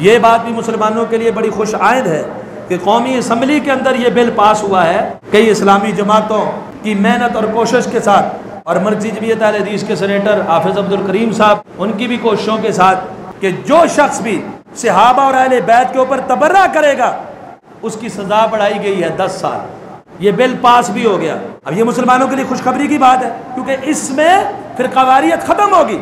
ये बात भी मुसलमानों के लिए बड़ी खुश आयद है कि कौमी असम्बली के अंदर ये बिल पास हुआ है। कई इस्लामी जमातों की मेहनत और कोशिश के साथ और मरकज़ी जमीयत अहले हदीस के सेनेटर हाफिज़ अब्दुल करीम साहब, उनकी भी कोशिशों के साथ कि जो शख्स भी सहाबा और अहले बैत के ऊपर तबर्रा करेगा उसकी सज़ा बढ़ाई गई है 10 साल। ये बिल पास भी हो गया। अब ये मुसलमानों के लिए खुशखबरी की बात है, क्योंकि इसमें फिर कवारियत ख़त्म होगी।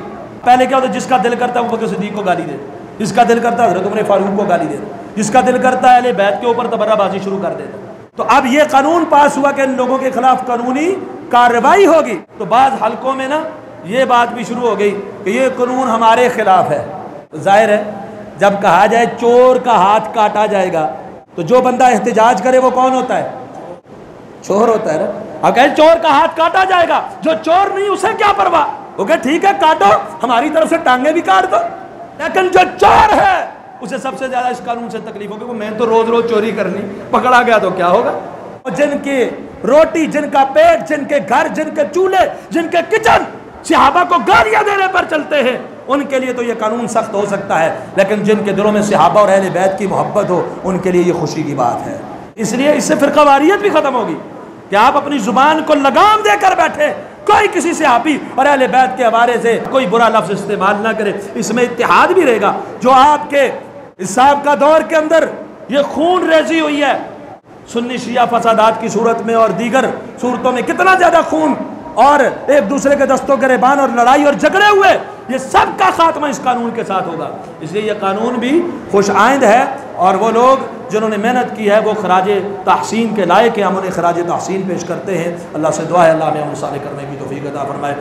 पहले क्या होता, जिसका दिल करता है अबू बकर सिद्दीक़ को गाली दे, जिसका दिल करता है हज़रत उमर फारूक को गाली दे, जिसका दिल करता है अहले बैत के ऊपर तबर्राबाजी शुरू कर देता। तो अब ये कानून पास हुआ कि इन लोगों के खिलाफ कानूनी कार्रवाई होगी। तो बाज़ हलकों में ना ये बात भी शुरू हो गई कि ये कानून हमारे खिलाफ है। तो जाहिर है जब कहा जाए चोर का हाथ काटा जाएगा तो जो बंदा एहतजाज करे वो कौन होता है? चोर होता है ना। अब कहे चोर का हाथ काटा जाएगा, जो चोर नहीं उसे क्या परवाह, वो कहे ठीक है काटो, हमारी तरफ से टांगे भी काट दो। लेकिन जो चोर है उसे सबसे ज्यादा इस कानून से तकलीफ होगी। वो मैं तो रोज रोज चोरी करनी, पकड़ा गया तो क्या होगा? जिनकी रोटी, जिनका पेट, जिनके घर, जिनके चूल्हे, जिनके किचन सहाबा को गालियां देने पर चलते हैं, उनके लिए तो ये कानून सख्त हो सकता है, लेकिन जिनके दिलों में सहाबा और अहले बैत की मोहब्बत हो उनके लिए ये खुशी की बात है। इसलिए इससे फिरकावारियत भी खत्म होगी कि आप अपनी जुबान को लगाम देकर बैठे, कोई किसी सहाबी और अहले बैत के हवाले से कोई बुरा लफ्ज इस्तेमाल ना करे। इसमें इत्तेहाद भी रहेगा। जो आपके हिसाब का दौर के अंदर ये खून रेजी हुई है, सुन्नी शिया फसादात की सूरत में और दीगर सूरतों में कितना ज्यादा खून और एक दूसरे के दस्तों गिरेबान और लड़ाई और झगड़े हुए, ये सब का खात्मा इस कानून के साथ होगा। इसलिए यह कानून भी खुश आइंद है और वो लोग जिन्होंने मेहनत की है वो खराज तहसीन के लायक है। हम उन्हें खराज तहसीन पेश करते हैं। अल्लाह से दुआ है अल्लाह हमें अमल साले करने की तौफीक अता फरमाए।